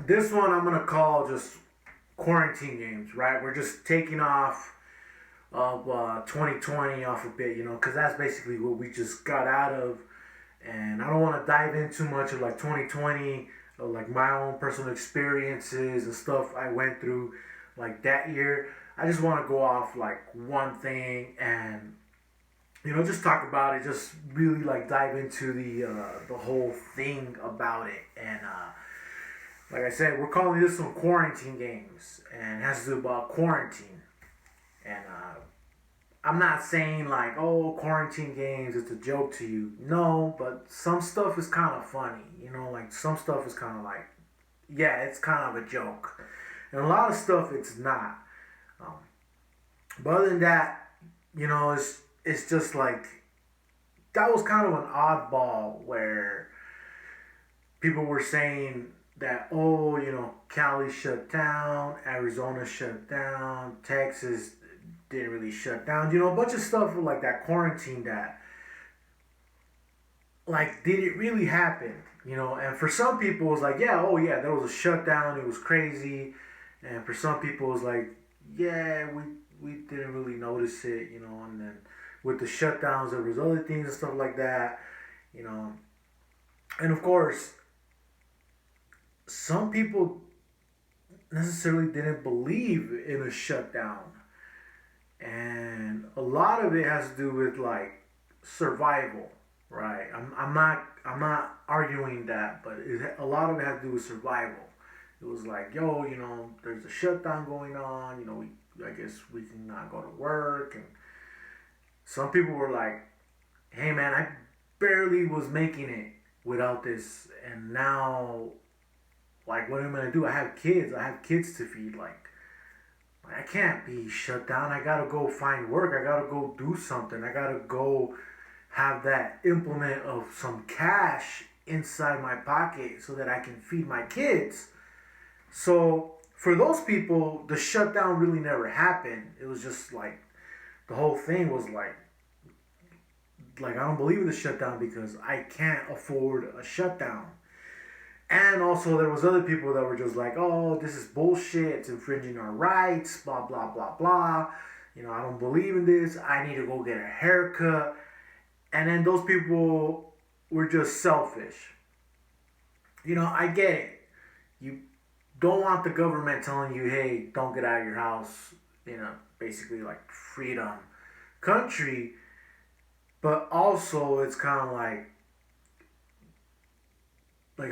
This one I'm gonna call just quarantine games, right? We're just taking off of 2020 off a bit, because that's basically what we just got out of. And I don't want to dive in too much of like 2020, or like my own personal experiences and stuff I went through like that year. I just want to go off like one thing and just talk about it. Just really like dive into the whole thing about it. And like I said, we're calling this one quarantine games, and it has to do about quarantine. And I'm not saying like, oh, quarantine games, it's a joke to you. No, but some stuff is kind of funny. Like some stuff is kind of like, yeah, it's kind of a joke. And a lot of stuff it's not. Um, but other than that, it's just like, that was kind of an oddball where people were saying that, oh, Cali shut down, Arizona shut down, Texas didn't really shut down. A bunch of stuff like that quarantine that, like, did it really happen? And for some people, it was like, yeah, oh yeah, there was a shutdown, it was crazy. And for some people, it was like, yeah, we didn't really notice it, and then with the shutdowns, there was other things and stuff like that, And of course, some people necessarily didn't believe in a shutdown. And a lot of it has to do with like survival, right? I'm not arguing that, but a lot of it has to do with survival. It was like, yo, there's a shutdown going on. I guess we can not go to work, and some people were like, hey man, I barely was making it without this, and now, like, what am I gonna do? I have kids. I have kids to feed. Like, I can't be shut down. I gotta go find work. I gotta go do something. I gotta go have that implement of some cash inside my pocket so that I can feed my kids. So for those people, the shutdown really never happened. It was just like, the whole thing was like I don't believe in the shutdown because I can't afford a shutdown. And also there was other people that were just like, oh, this is bullshit, it's infringing our rights, blah blah blah blah. I don't believe in this. I need to go get a haircut. And then those people were just selfish. I get it. You don't want the government telling you, hey, don't get out of your house, basically like freedom country. But also it's kind of like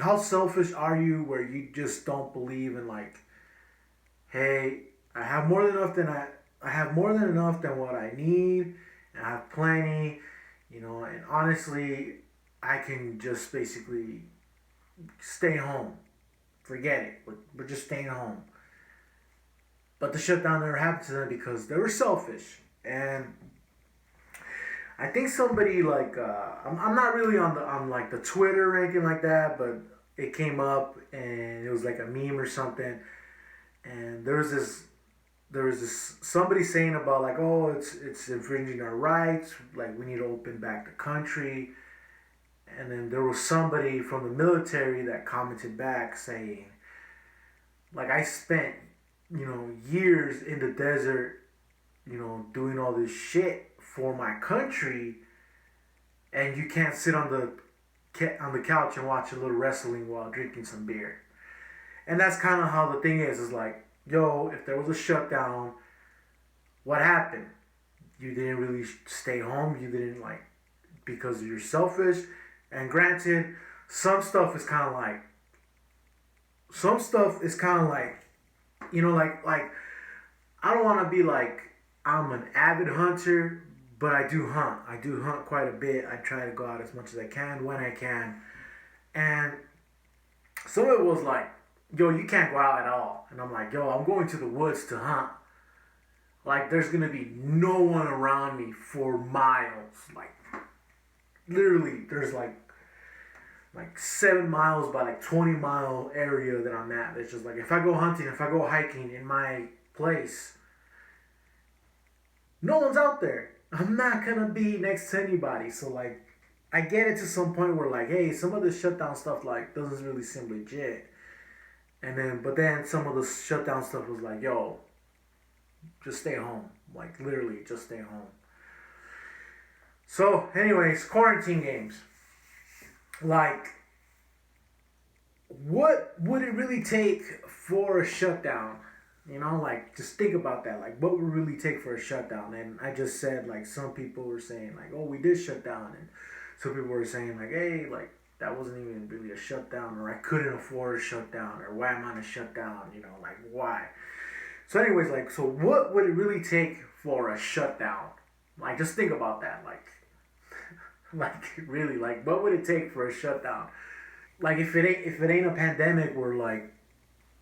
how selfish are you where you just don't believe in like, hey, I have more than enough I have more than enough than what I need, and I have plenty, and honestly I can just basically stay home. Forget it. We're just staying home. But the shutdown never happened to them because they were selfish. And I think somebody like I'm not really on like the Twitter or anything like that, but it came up and it was like a meme or something, and there was this somebody saying about like, oh, it's infringing our rights, like we need to open back the country. And then there was somebody from the military that commented back saying, like, I spent years in the desert, doing all this shit for my country, and you can't sit on the couch and watch a little wrestling while drinking some beer. And that's kind of how the thing is like, yo, if there was a shutdown, what happened? You didn't really stay home. You didn't like, because you're selfish. And granted, some stuff is kind of like, like I don't want to be like I'm an avid hunter, but I do hunt. I do hunt quite a bit. I try to go out as much as I can when I can. And some of it was like, yo, you can't go out at all. And I'm like, yo, I'm going to the woods to hunt. Like, there's going to be no one around me for miles. Like, literally, there's like 7 miles by like 20-mile area that I'm at. It's just like, if I go hunting, if I go hiking in my place, no one's out there. I'm not gonna be next to anybody. So like, I get it to some point where like, hey, some of this shutdown stuff like doesn't really seem legit. And then, but then some of the shutdown stuff was like, yo, just stay home. Like, literally, just stay home. So, anyways, quarantine games. Like, what would it really take for a shutdown? You know, like, just think about that. Like, what would it really take for a shutdown? And I just said, like, some people were saying, like, oh, we did shut down. And some people were saying, like, hey, like, that wasn't even really a shutdown, or I couldn't afford a shutdown, or why am I on a shutdown? You know, like, why? So, anyways, like, so what would it really take for a shutdown? Like, just think about that. Like, really, like, what would it take for a shutdown? Like, if it ain't a pandemic where like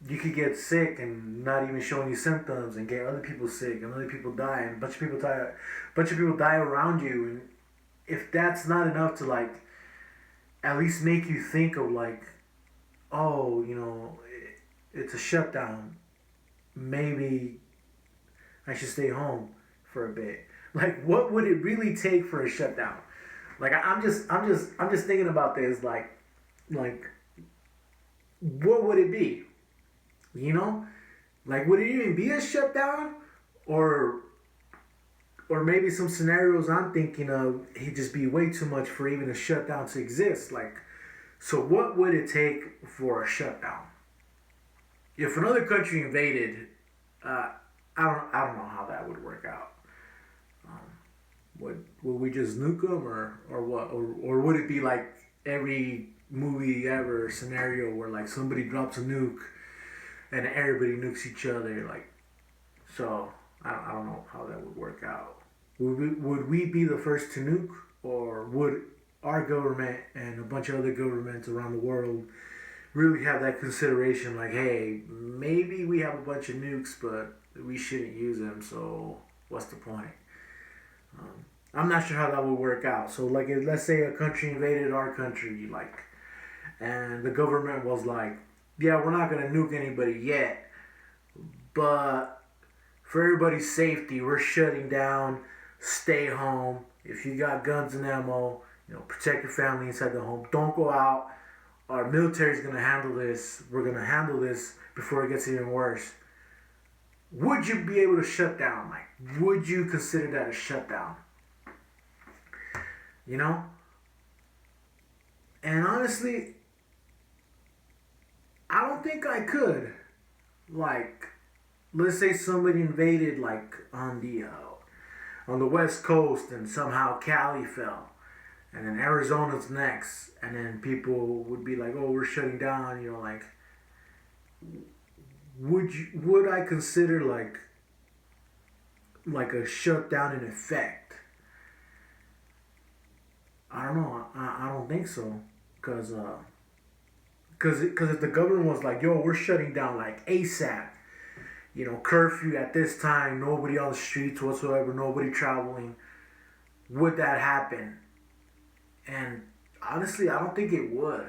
you could get sick and not even show any symptoms and get other people sick and other people die and a bunch of people die around you, and if that's not enough to like at least make you think of like, oh, it's a shutdown, maybe I should stay home for a bit. Like, what would it really take for a shutdown? Like, I'm just thinking about this. Like, what would it be? You know, like, would it even be a shutdown, or maybe some scenarios I'm thinking of, it'd just be way too much for even a shutdown to exist. Like, so what would it take for a shutdown? If another country invaded, I don't know how that would work out. Um, would we just nuke them, or what, or would it be like every movie ever scenario where like somebody drops a nuke and everybody nukes each other? Like, so I don't know how that would work out. Would we be the first to nuke, or would our government and a bunch of other governments around the world really have that consideration? Like, hey, maybe we have a bunch of nukes, but we shouldn't use them. So what's the point? I'm not sure how that would work out. So, like, let's say a country invaded our country, like, and the government was like, yeah, we're not gonna nuke anybody yet, but for everybody's safety, we're shutting down. Stay home. If you got guns and ammo, protect your family inside the home. Don't go out. Our military's gonna handle this. We're gonna handle this before it gets even worse. Would you be able to shut down? Like, would you consider that a shutdown? You know? And honestly, I don't think I could. Like, let's say somebody invaded, like, on the West Coast, and somehow Cali fell, and then Arizona's next, and then people would be like, oh, we're shutting down. Like, would I consider like a shutdown in effect? I don't know. I don't think so, cause if the government was like, yo, we're shutting down like ASAP, curfew at this time, nobody on the streets whatsoever, nobody traveling, would that happen? And honestly, I don't think it would,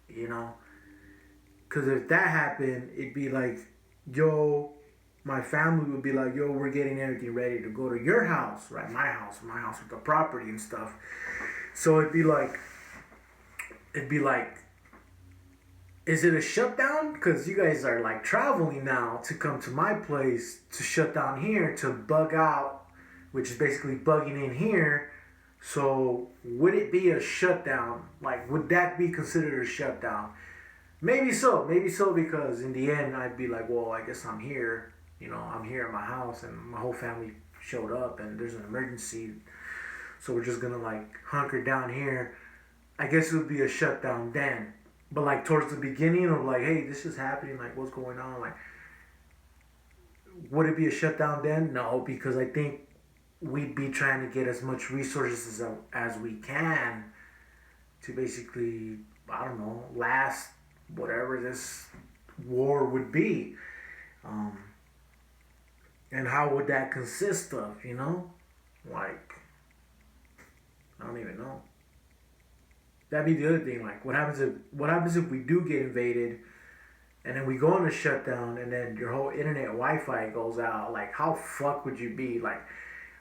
you know, because if that happened, it'd be like, yo, my family would be like, yo, we're getting everything ready to go to your house, right? My house with the property and stuff. So it'd be like, is it a shutdown? Because you guys are like traveling now to come to my place to shut down here to bug out, which is basically bugging in here. So would it be a shutdown? Like, would that be considered a shutdown? Maybe so, because in the end I'd be like, well, I guess I'm here. I'm here at my house and my whole family showed up and there's an emergency. So we're just gonna like hunker down here. I guess it would be a shutdown then. But like towards the beginning of like, hey, this is happening, like what's going on? Like, would it be a shutdown then? No, because I think we'd be trying to get as much resources as we can to basically, I don't know, last whatever this war would be. And how would that consist of, Like, I don't even know. That'd be the other thing. Like, what happens if we do get invaded, and then we go on a shutdown, and then your whole internet Wi-Fi goes out? Like, how fuck would you be? Like,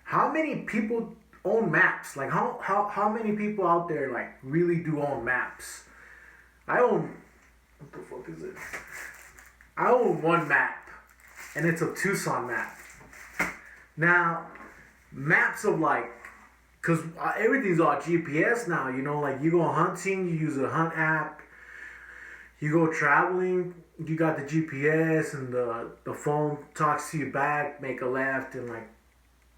how many people own maps? Like, how many people out there like really do own maps? I own. What the fuck is it? I own one map, and it's a Tucson map. Now, maps of like, cause everything's all GPS now. You know, like you go hunting, you use a hunt app. You go traveling, you got the GPS, and the phone talks to you back. Make a left in like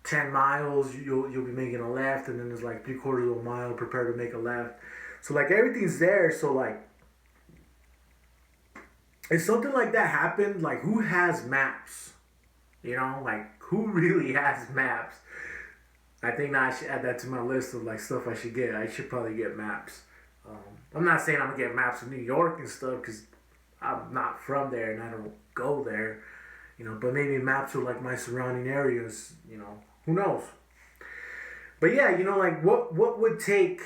10 miles. You'll be making a left, and then there's like 3/4 of a mile. Prepare to make a left. So like everything's there. So like, if something like that happened, like who has maps? You know, like who really has maps? I think now I should add that to my list of like stuff I should get. I should probably get maps. I'm not saying I'm gonna get maps of New York and stuff because I'm not from there and I don't go there. You know, but maybe maps of like my surrounding areas. You know, who knows? But yeah, you know, like what would take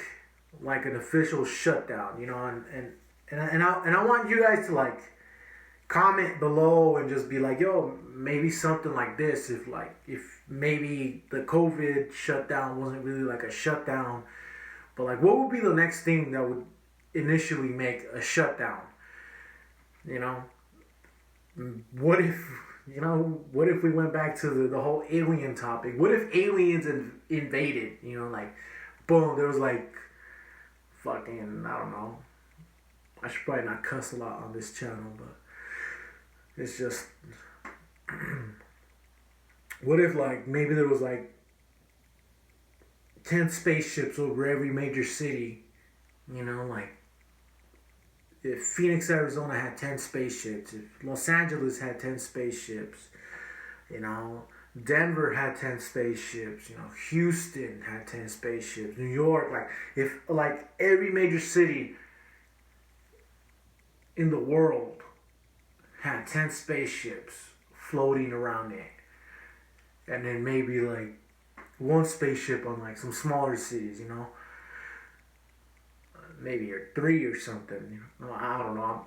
like an official shutdown? You know, and I want you guys to like comment below and just be like, yo, maybe something like this. If maybe the COVID shutdown wasn't really like a shutdown, but like what would be the next thing that would initially make a shutdown? You know, what if what if we went back to the whole alien topic? What if aliens invaded? You know, like boom, there was like fucking, I don't know. I should probably not cuss a lot on this channel, but it's just, what if like maybe there was like 10 spaceships over every major city, you know, like if Phoenix, Arizona had 10 spaceships, if Los Angeles had 10 spaceships, you know, Denver had 10 spaceships, you know, Houston had 10 spaceships, New York, like if like every major city in the world had 10 spaceships floating around it, and then maybe like one spaceship on like some smaller cities, you know, maybe or three or something. You know, I don't know.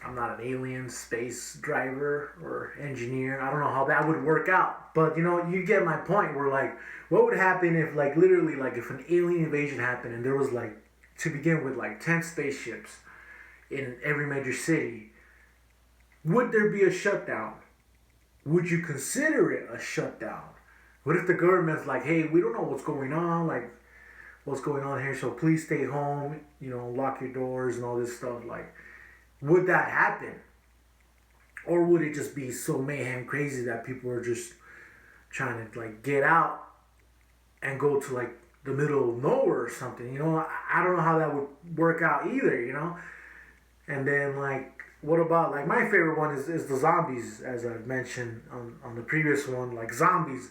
I'm not an alien space driver or engineer. I don't know how that would work out, but you know, you get my point. Where like, what would happen if like literally like if an alien invasion happened and there was like to begin with like 10 spaceships in every major city? Would there be a shutdown? Would you consider it a shutdown? What if the government's like, hey, we don't know what's going on, like what's going on here, so please stay home, you know, lock your doors and all this stuff. Like, would that happen? Or would it just be so mayhem crazy that people are just trying to like get out and go to like the middle of nowhere or something? You know, I don't know how that would work out either, you know? And then like, what about like my favorite one is the zombies, as I've mentioned on the previous one, like zombies.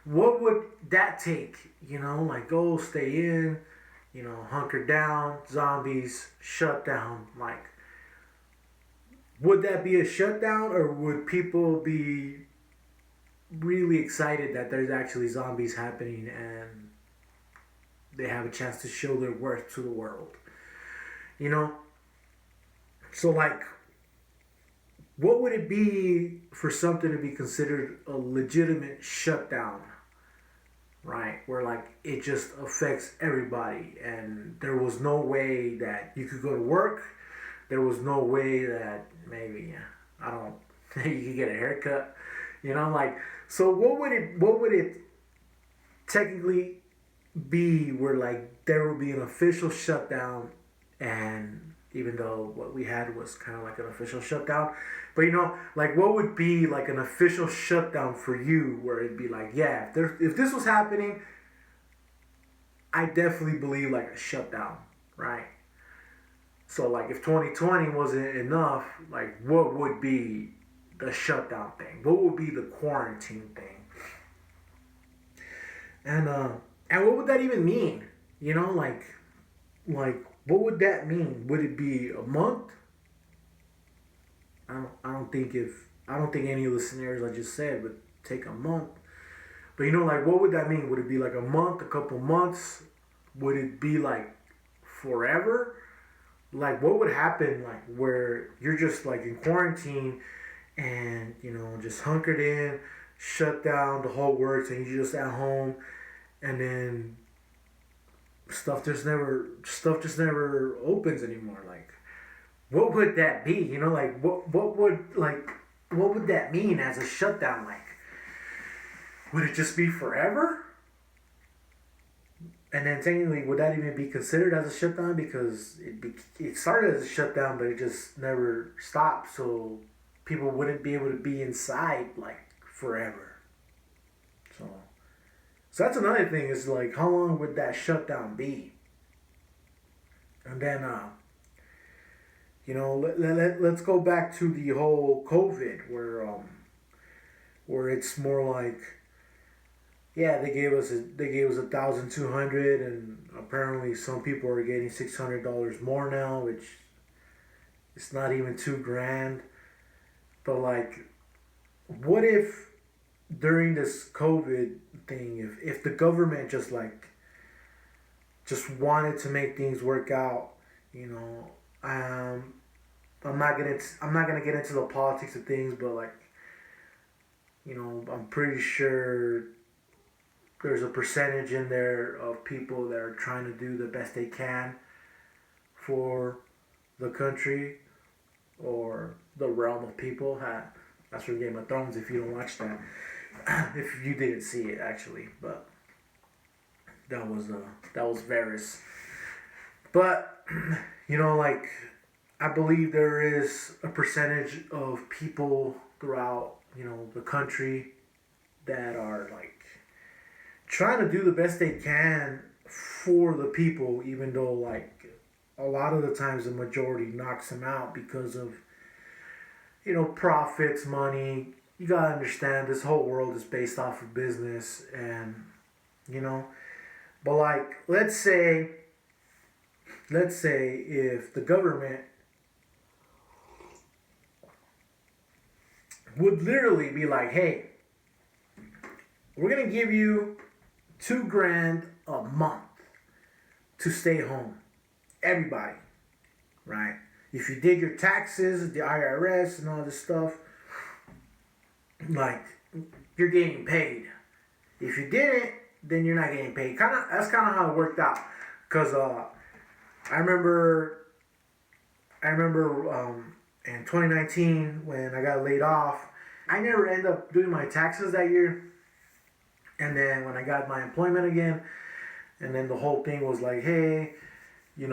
What would that take? You know, like go stay in, you know, hunker down, zombies, shutdown. Like, would that be a shutdown, or would people be really excited that there's actually zombies happening and they have a chance to show their worth to the world? You know? So like, what would it be for something to be considered a legitimate shutdown, right? Where like it just affects everybody and there was no way that you could go to work. There was no way that maybe, I don't, you could get a haircut, you know, like, so what would it technically be where like there would be an official shutdown? And even though what we had was kind of like an official shutdown, but you know, like what would be like an official shutdown for you where it'd be like, yeah, if this was happening, I definitely believe like a shutdown, right? So like if 2020 wasn't enough, like what would be the shutdown thing? What would be the quarantine thing? And what would that even mean? You know, like what would that mean? Would it be a month? I don't think any of the scenarios I just said would take a month. But you know, like what would that mean? Would it be like a month, a couple months? Would it be like forever? Like what would happen like where you're just like in quarantine and you know just hunkered in, shut down, the whole works, and you're just at home, and then stuff just never opens anymore. Like what would that be? You know, like what would that mean as a shutdown? Like, would it just be forever? And then technically, would that even be considered as a shutdown? Because it started as a shutdown, but it just never stopped. So people wouldn't be able to be inside like forever. So, so that's another thing is like, how long would that shutdown be? And then, let's go back to the whole COVID where it's more like, yeah, they gave us 1,200, and apparently some people are getting $600 more now, which it's not even 2 grand. But like, what if during this COVID thing, if the government just wanted to make things work out, you know, I'm not gonna get into the politics of things, but like, I'm pretty sure there's a percentage in there of people that are trying to do the best they can for the country or the realm of people. That's from Game of Thrones if you don't watch that. If you didn't see it actually, but that was Varys. But like, I believe there is a percentage of people throughout the country that are like trying to do the best they can for the people, even though like a lot of the times the majority knocks them out because of profits, money. You gotta understand this whole world is based off of business, and you know. But like, let's say if the government would literally be like, hey, we're gonna give you 2 grand a month to stay home, everybody, right? If you did your taxes, the IRS and all this stuff, like, you're getting paid. If you didn't, then you're not getting paid. That's kind of how it worked out. Cause I remember in 2019 when I got laid off, I never ended up doing my taxes that year. And then when I got my employment again, and then the whole thing was like, hey, you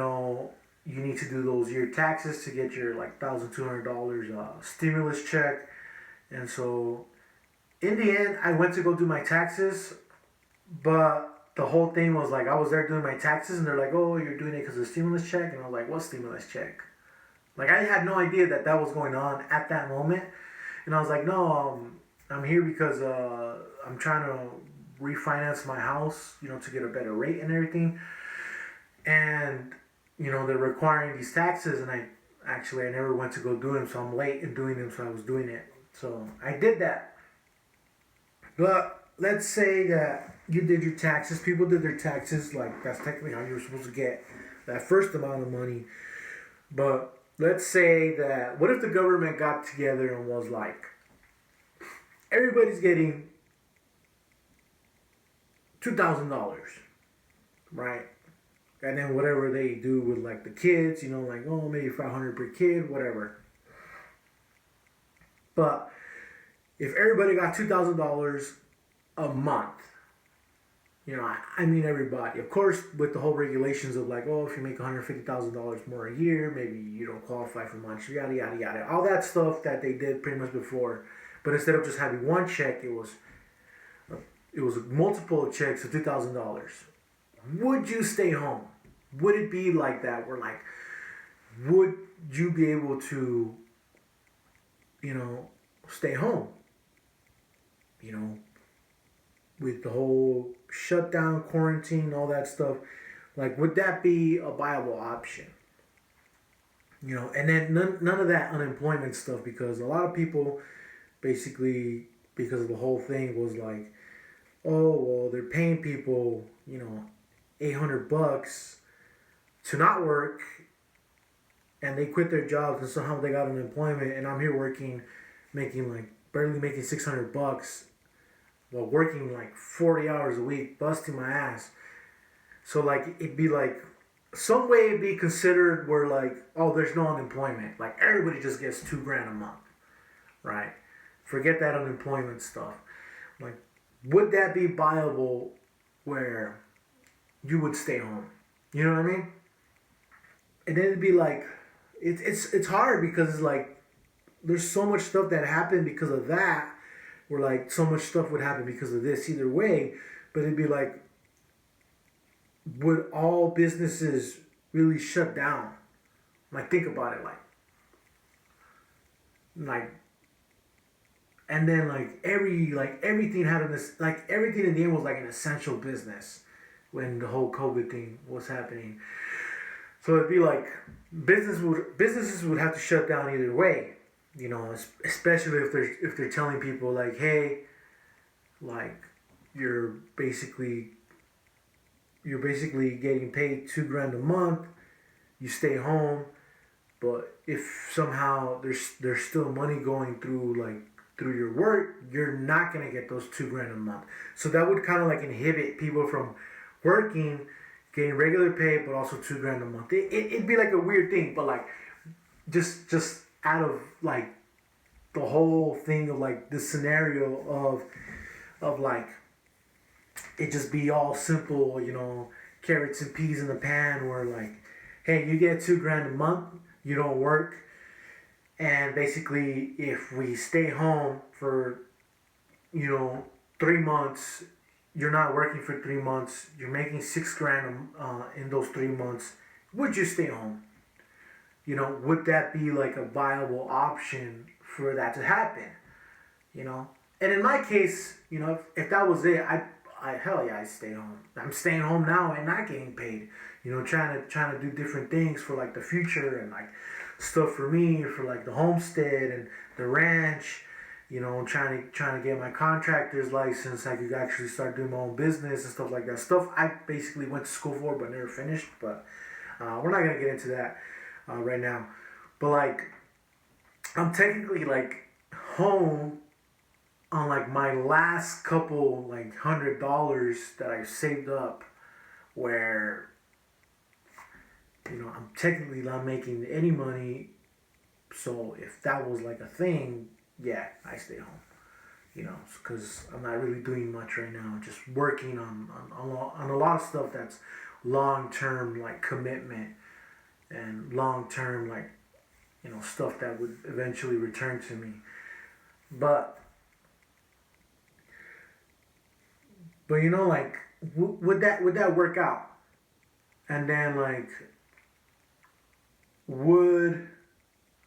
need to do those year taxes to get your like $1,200 stimulus check. And so in the end, I went to go do my taxes, but the whole thing was like, I was there doing my taxes and they're like, oh, you're doing it because of the stimulus check? And I was like, what stimulus check? Like, I had no idea that was going on at that moment. And I was like, no, I'm here because I'm trying to refinance my house, to get a better rate and everything. And, they're requiring these taxes, and I never went to go do them, so I'm late in doing them, so I was doing it. So I did that. But let's say that you did your taxes, people did their taxes, like that's technically how you were supposed to get that first amount of money. But let's say that, what if the government got together and was like, everybody's getting $2,000, right? And then whatever they do with like the kids, like, oh, maybe $500 per kid, whatever. But if everybody got $2,000 a month, I mean everybody. Of course, with the whole regulations of like, oh, if you make $150,000 more a year, maybe you don't qualify for much, yada yada yada, all that stuff that they did pretty much before. But instead of just having one check, it was multiple checks of $2,000. Would you stay home? Would it be like that? Where like, would you be able to, stay home? With the whole shutdown, quarantine, all that stuff. Like, would that be a viable option? And then none of that unemployment stuff, because a lot of people basically, because of the whole thing, was like, oh, well, they're paying people, $800 to not work, and they quit their jobs, and somehow they got unemployment, and I'm here working, barely making $600, while working like 40 hours a week, busting my ass. So like, it'd be like, some way it'd be considered where like, oh, there's no unemployment. Like everybody just gets 2 grand a month, right? Forget that unemployment stuff. Like, would that be viable where you would stay home? You know what I mean? And then it'd be like, it's hard because it's like there's so much stuff that happened because of that. Where like so much stuff would happen because of this either way, but it'd be like, would all businesses really shut down? Like think about it, like and then like everything had this like everything in the end was like an essential business when the whole COVID thing was happening. So it'd be like businesses would have to shut down either way, you know, especially if they're telling people like, hey, like you're basically you're basically getting paid 2 grand a month, you stay home, but if somehow there's still money going through your work, you're not gonna get those 2 grand a month. So that would kind of like inhibit people from working, getting regular pay, but also 2 grand a month. It'd be like a weird thing, but like just out of like the whole thing of like the scenario of like it just be all simple, you know, carrots and peas in the pan where like, hey, you get 2 grand a month, you don't work, and basically if we stay home for, you know, 3 months, you're not working for 3 months, you're making 6 grand in those 3 months, would you stay home? You know, would that be like a viable option for that to happen? You know, and in my case, you know, if that was it, I hell yeah, I stay home. I'm staying home now and not getting paid. You know, trying to do different things for like the future and like stuff for me for like the homestead and the ranch. You know, trying to get my contractor's license. I could actually start doing my own business and stuff like that. Stuff I basically went to school for but never finished. But we're not gonna get into that right now. But like, I'm technically like home on like my last couple like $100 that I saved up, where you know I'm technically not making any money. So if that was like a thing, yeah, I stay home. You know, because I'm not really doing much right now. Just working on a lot of stuff that's long term like commitment and long term like, you know, stuff that would eventually return to me. But you know, like would that work out? And then like would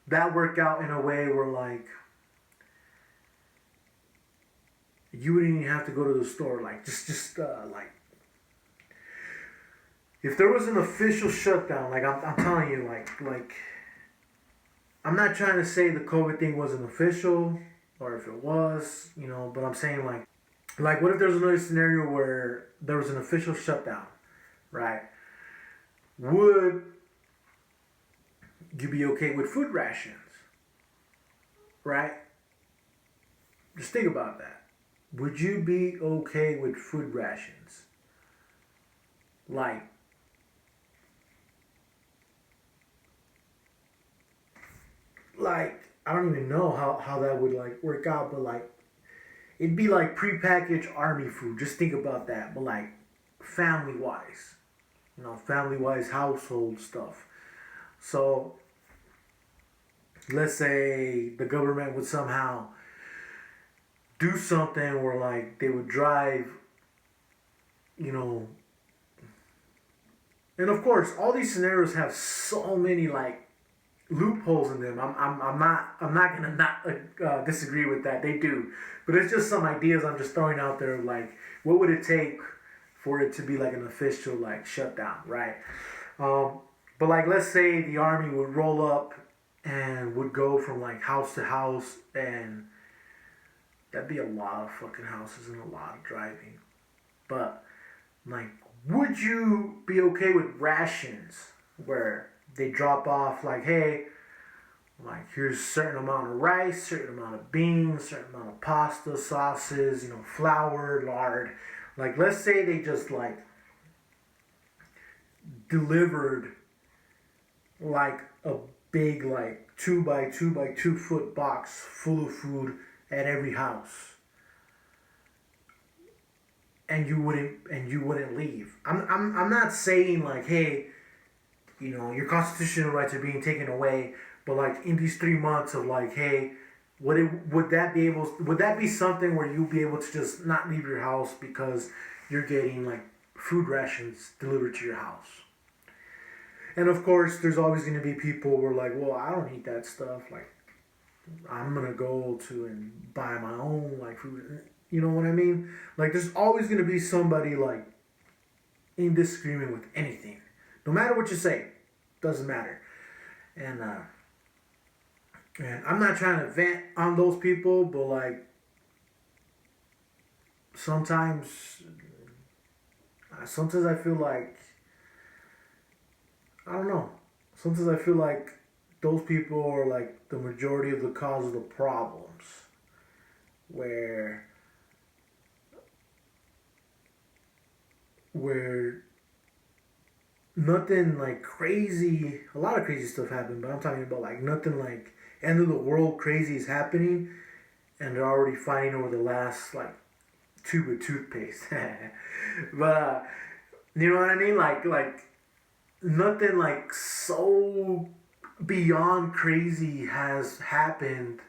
that work out in a way where like you wouldn't even have to go to the store? Like just like if there was an official shutdown, like I'm telling you, like I'm not trying to say the COVID thing wasn't official or if it was, you know, but I'm saying like what if there's another scenario where there was an official shutdown, right? Would you be okay with food rations, right? Just think about that. Would you be okay with food rations? Like, I don't even know how that would like work out, but like it'd be like prepackaged army food. Just think about that, but like family wise, you know, family wise household stuff. So let's say the government would somehow do something where like they would drive, you know, and of course all these scenarios have so many like loopholes in them. I'm not gonna not disagree with that. They do, but it's just some ideas I'm just throwing out there. Like, what would it take for it to be like an official like shutdown, right? Um, but like, let's say the army would roll up and would go from like house to house, and that'd be a lot of fucking houses and a lot of driving. But like, would you be okay with rations where they drop off like, hey, like here's a certain amount of rice, certain amount of beans, certain amount of pasta, sauces, you know, flour, lard. Like let's say they just like delivered like a big like 2 by 2 by 2 foot box full of food at every house, and you wouldn't leave. I'm not saying like, hey, your constitutional rights are being taken away, but like in these 3 months of like, hey, would that be something where you'll be able to just not leave your house because you're getting like food rations delivered to your house? And of course, there's always going to be people who are like, well, I don't eat that stuff. Like, I'm going to go to and buy my own like food. You know what I mean? Like, there's always going to be somebody like in disagreement with anything. No matter what you say, doesn't matter. And I'm not trying to vent on those people, but like sometimes I feel like, I don't know. Sometimes I feel like those people are like the majority of the cause of the problems, where nothing like crazy, a lot of crazy stuff happened, but I'm talking about like nothing like end of the world crazy is happening, and they're already fighting over the last like tube of toothpaste. But you know what I mean? Like nothing like so beyond crazy has happened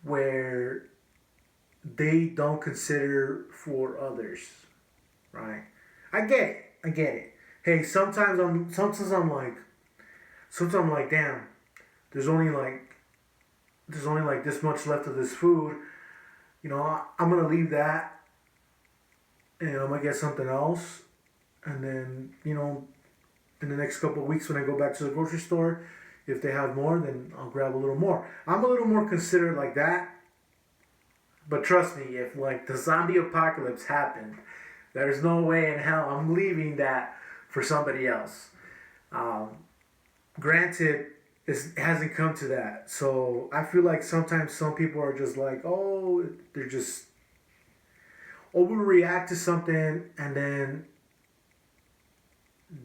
where they don't consider for others, right? I get it. Hey, sometimes I'm like, damn, there's only like this much left of this food. I'm gonna leave that, and I'm gonna get something else, and then in the next couple of weeks when I go back to the grocery store, if they have more, then I'll grab a little more. I'm a little more considerate like that. But trust me, if like the zombie apocalypse happened, there's no way in hell I'm leaving that for somebody else. Granted, it hasn't come to that. So I feel like sometimes some people are just like, oh, they're just overreact to something, and then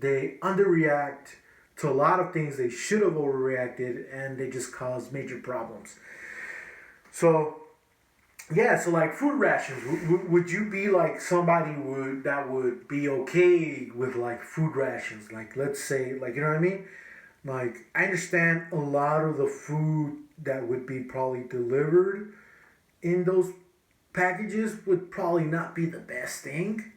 they underreact to a lot of things they should have overreacted, and they just cause major problems. So yeah, so like food rations, would you be like somebody that would be okay with like food rations? Like, let's say, like, you know what I mean? Like, I understand a lot of the food that would be probably delivered in those packages would probably not be the best thing,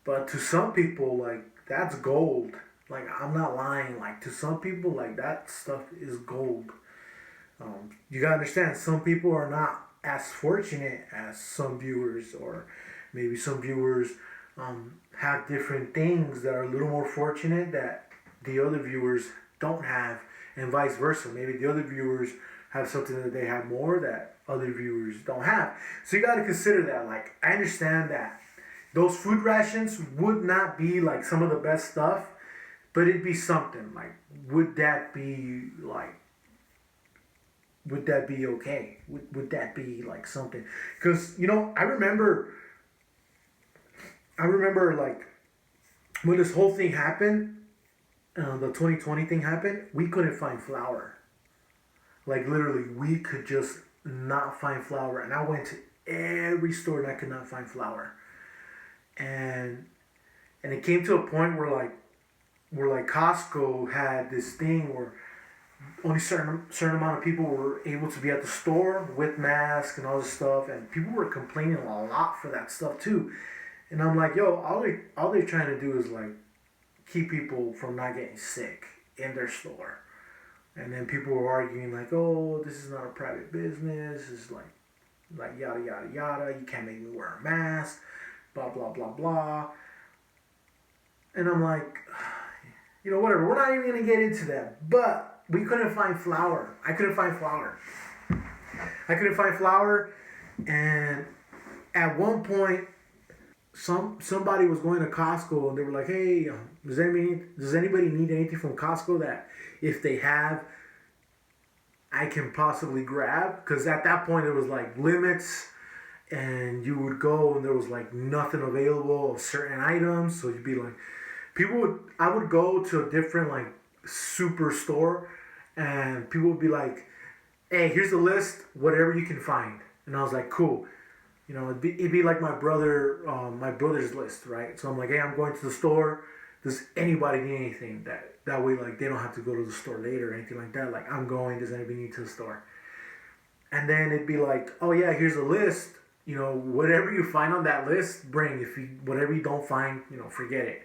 but to some people, like, that's gold. Like, I'm not lying. Like, to some people, like, that stuff is gold. You gotta understand, some people are not as fortunate as some viewers, or maybe some viewers have different things that are a little more fortunate that the other viewers don't have, and vice versa. Maybe the other viewers have something that they have more that other viewers don't have. So you gotta consider that. Like, I understand that those food rations would not be like some of the best stuff, but it'd be something. Like, would that be okay? Would that be like something? Because I remember like when this whole thing happened, the 2020 thing happened. We couldn't find flour. Like, literally, we could just not find flour, and I went to every store and I could not find flour. And it came to a point where Costco had this thing where only certain amount of people were able to be at the store with masks and all this stuff, and people were complaining a lot for that stuff too. And I'm like, yo, all they're trying to do is like keep people from not getting sick in their store. And then people were arguing like, oh, this is not a private business. It's like yada yada yada. You can't make me wear a mask. Blah blah blah blah. And I'm like, whatever. We're not even gonna get into that. But we couldn't find flour. I couldn't find flour. And at one point, somebody was going to Costco, and they were like, hey, does anybody need anything from Costco that if they have, I can possibly grab? Because at that point it was like limits, and you would go and there was like nothing available of certain items. So you'd be like, I would go to a different like super store, and people would be like, "Hey, here's a list, whatever you can find." And I was like, "Cool." You know, it'd be like my brother's list, right? So I'm like, "Hey, I'm going to the store. Does anybody need anything?" That way, like, they don't have to go to the store later or anything like that. Like, I'm going. Does anybody need to the store? And then it'd be like, "Oh yeah, here's a list. You know, whatever you find on that list, bring. If you whatever you don't find, you know, forget it."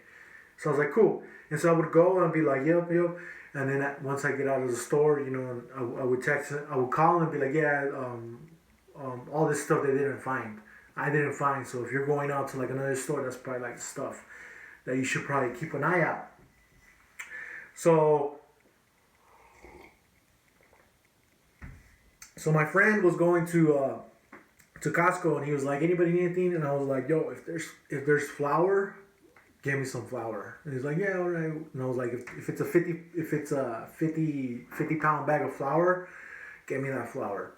So I was like, "Cool." And so I would go and be like, "Yep, yep." And then once I get out of the store, you know, I would I would call him and be like, "Yeah, all this stuff they didn't find. I didn't find. So if you're going out to like another store, that's probably like stuff that you should probably keep an eye out." So my friend was going to Costco, and he was like, "Anybody need anything?" And I was like, "Yo, if there's flour, give me some flour." And he's like, "Yeah, all right." And I was like, if it's a 50 pound bag of flour, get me that flour."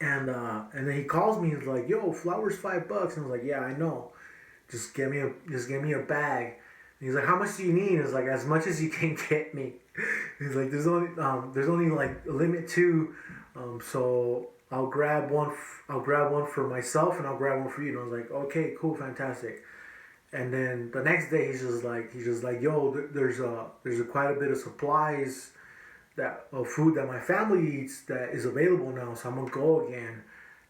And then he calls me. He's like, "Yo, flour's $5." And I was like, "Yeah, I know. Just give me a bag." And he's like, "How much do you need?" And it's like, "As much as you can get me." He's like, there's only like a limit to, so I'll grab one. I'll grab one for myself, and I'll grab one for you." And I was like, "Okay, cool, fantastic." And then the next day, he's just like, "Yo, there's a quite a bit of supplies that of food that my family eats that is available now. So I'm gonna go again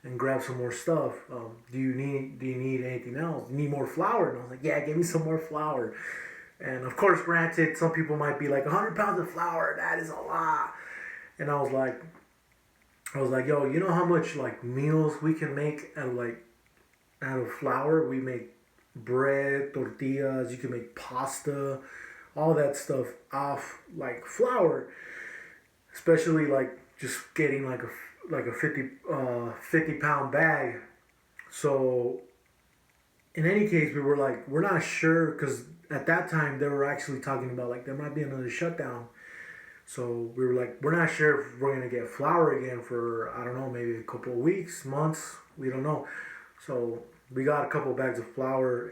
and grab some more stuff. Do you need anything else? Do you need more flour?" And I was like, "Yeah, give me some more flour." And of course, granted, some people might be like, 100 pounds of flour, that is a lot. And I was like, "Yo, you know how much like meals we can make out of flour? We make bread, tortillas. You can make pasta, all that stuff off like flour. Especially like just getting like a 50 pound bag." So in any case, we were like, we're not sure because at that time they were actually talking about like there might be another shutdown. So we were like, we're not sure if we're gonna get flour again for, I don't know, maybe a couple of weeks, months. We don't know. So we got a couple of bags of flour,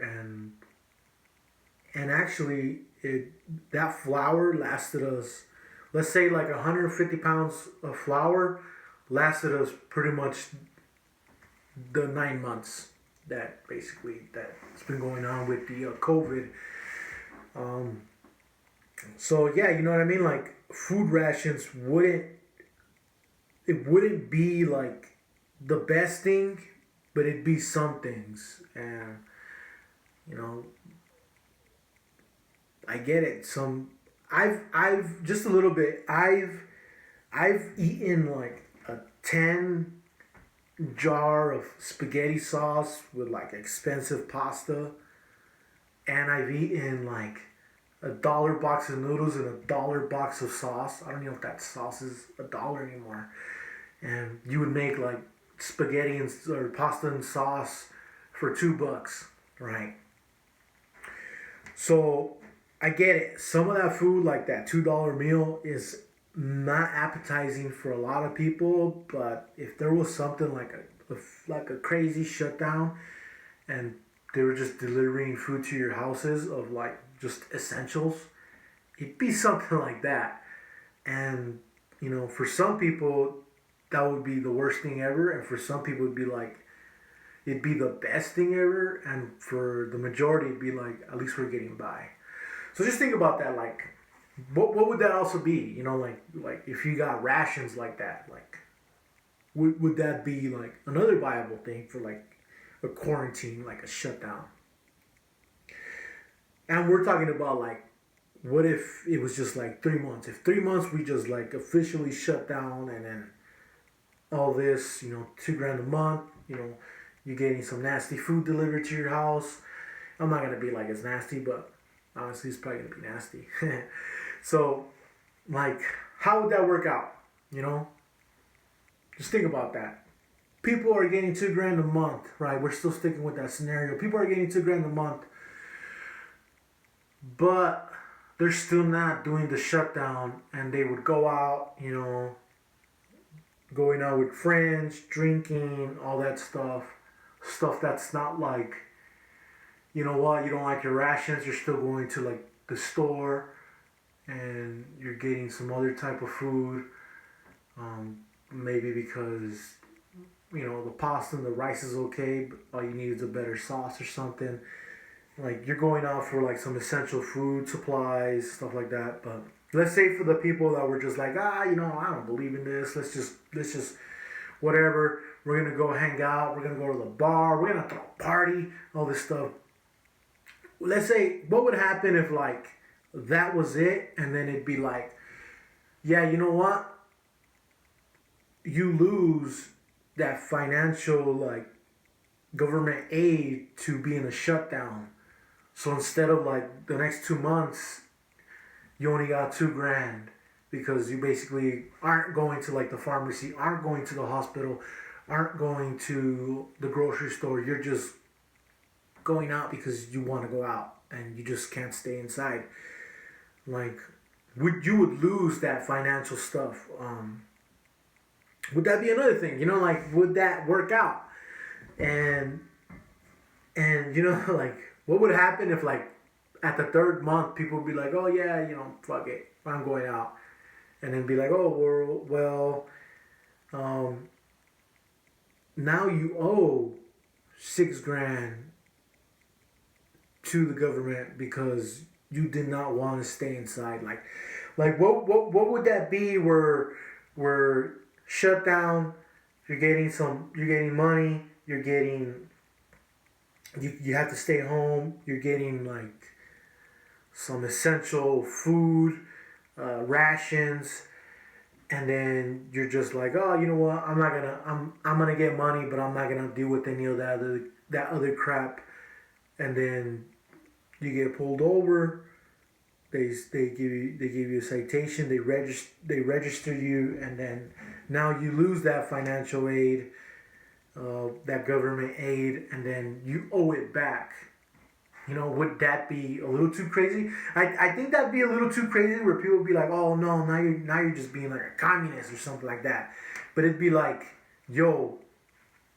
and actually that flour lasted us, let's say like 150 pounds of flour lasted us pretty much the 9 months that's been going on with the COVID. Um, so yeah, you know what I mean. Like food rations wouldn't be like the best thing, but it'd be some things, and you know, I get it. I've just a little bit. I've eaten like a 10 jar of spaghetti sauce with like expensive pasta, and I've eaten like a dollar box of noodles and a dollar box of sauce. I don't know if that sauce is $1 anymore. And you would make like spaghetti or pasta and sauce for $2, right? So I get it. Some of that food, like that $2 meal, is not appetizing for a lot of people. But if there was something like a crazy shutdown, and they were just delivering food to your houses of like just essentials, it'd be something like that. And you know, for some people, that would be the worst thing ever, and for some people, it'd be the best thing ever, and for the majority, it'd be like, at least we're getting by. So just think about that. Like, what would that also be? You know, like if you got rations like that, like would that be like another viable thing for like a quarantine, like a shutdown? And we're talking about like, what if it was just like 3 months? If 3 months we just like officially shut down, and then all this, you know, 2 grand a month, you know, you're getting some nasty food delivered to your house. I'm not gonna be like it's nasty, but honestly, it's probably gonna be nasty. So, like, how would that work out? You know, just think about that. People are getting 2 grand a month, right? We're still sticking with that scenario. People are getting 2 grand a month, but they're still not doing the shutdown, and they would go out, you know, going out with friends, drinking, all that stuff. Stuff that's not like you know what, you don't like your rations, you're still going to like the store and you're getting some other type of food. Maybe because the pasta and the rice is okay, but all you need is a better sauce or something. Like you're going out for like some essential food supplies, stuff like that. But let's say for the people that were just like, I don't believe in this. Let's just whatever. We're gonna go hang out. We're gonna go to the bar. We're gonna throw a party. All this stuff. Let's say what would happen if like that was it, and then it'd be like, yeah, you know what? You lose that financial like government aid to be in a shutdown. So instead of like the next 2 months, you only got 2 grand because you basically aren't going to like the pharmacy, aren't going to the hospital, aren't going to the grocery store. You're just going out because you want to go out and you just can't stay inside. Like, would lose that financial stuff? Would that be another thing? Like would that work out? And like what would happen if like at the third month people would be like, oh yeah, fuck it, I'm going out, and then be like, oh well, now you owe 6 grand to the government because you did not want to stay inside. Like what would that be? Where shut down, you're getting money, you have to stay home, you're getting like some essential food, rations, and then you're just like, oh, you know what? I'm gonna get money, but I'm not gonna deal with any of that other crap. And then you get pulled over. They give you a citation. They register you, and then now you lose that financial aid, that government aid, and then you owe it back. Would that be a little too crazy? I think that'd be a little too crazy where people would be like, oh no, now you're just being like a communist or something like that. But it'd be like, yo,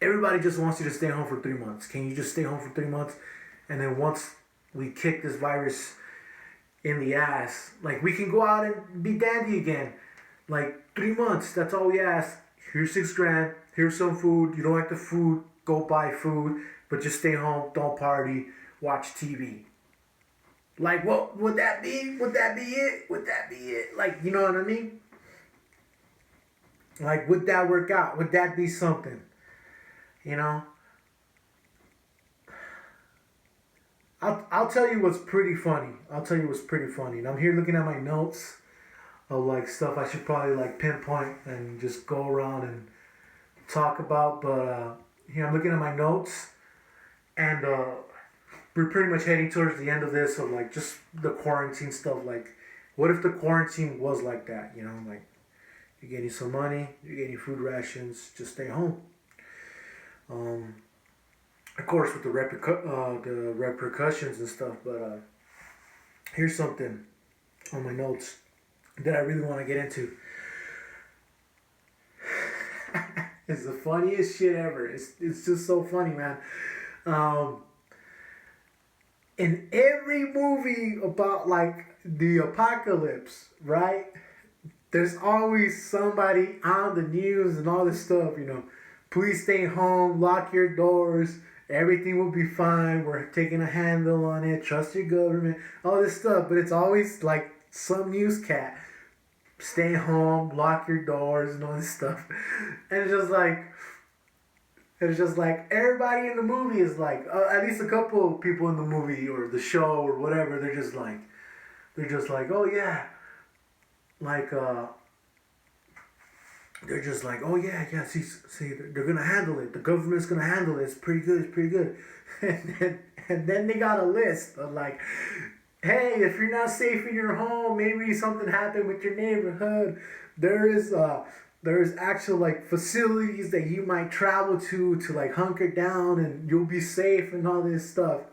everybody just wants you to stay home for 3 months. Can you just stay home for 3 months? And then once we kick this virus in the ass, like we can go out and be dandy again. Like 3 months, that's all we ask. Here's 6 grand. Here's some food. You don't like the food, go buy food, but just stay home. Don't party. Watch TV. Like, what would that be? Would that be it? Would that be it? Like, you know what I mean? Like, would that work out? Would that be something? You know? I'll tell you what's pretty funny. And I'm here looking at my notes of like stuff I should probably like pinpoint and just go around and talk about. But here I'm looking at my notes, and we're pretty much heading towards the end of this of like just the quarantine stuff. Like, what if the quarantine was like that? Like you're getting some money, you're getting food rations, just stay home. Of course, with the repercussions and stuff. But here's something on my notes that I really want to get into. It's the funniest shit ever. It's just so funny, man. In every movie about like the apocalypse, right? There's always somebody on the news and all this stuff, Please stay home, lock your doors, everything will be fine, we're taking a handle on it, trust your government, all this stuff. But it's always like some newscat. Stay home, lock your doors, and all this stuff. And it's just like everybody in the movie is like, at least a couple of people in the movie or the show or whatever, they're just like, oh yeah, like they're just like, oh yeah, see, they're gonna handle it. The government's gonna handle it. It's pretty good. and then they got a list of like, hey, if you're not safe in your home, maybe something happened with your neighborhood. There's actual like facilities that you might travel to like hunker down and you'll be safe and all this stuff.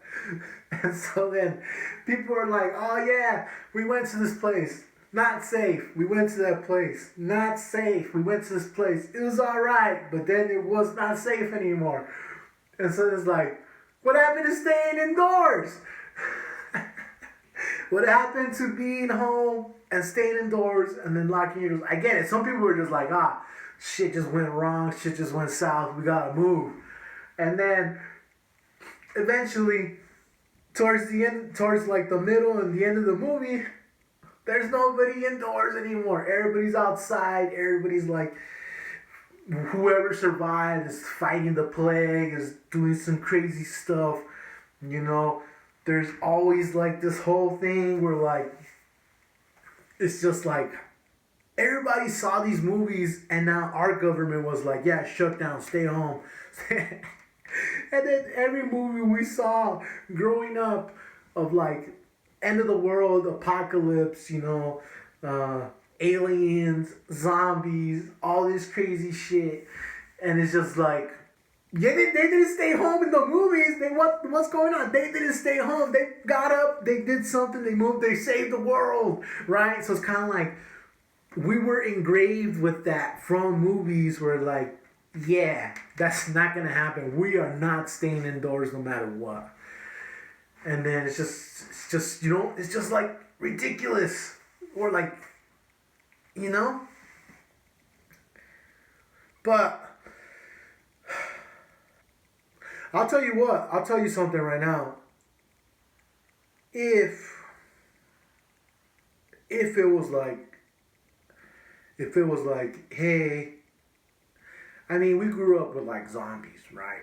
And so then people are like, oh yeah, we went to this place. Not safe. We went to that place. Not safe. We went to this place. It was alright, but then it was not safe anymore. And so it's like, What happened to staying indoors? What happened to being home and staying indoors and then locking your doors? I get it. Some people were just like, shit just went wrong. Shit just went south. We gotta move. And then eventually, towards the end, towards like the middle and the end of the movie, there's nobody indoors anymore. Everybody's outside. Everybody's like, whoever survived is fighting the plague, is doing some crazy stuff. You know, there's always like this whole thing where like, it's just like, everybody saw these movies and now our government was like, yeah, shut down, stay home. And then every movie we saw growing up of like end of the world, apocalypse, aliens, zombies, all this crazy shit. And it's just like, yeah, they didn't stay home in the movies. What's going on? They didn't stay home. They got up, they did something, they moved, they saved the world, right? So it's kind of like we were engraved with that from movies where like, yeah, that's not gonna happen. We are not staying indoors no matter what. And then it's just it's just like ridiculous. Or like, But I'll tell you what. I'll tell you something right now. If it was like, hey, I mean, we grew up with like zombies, right?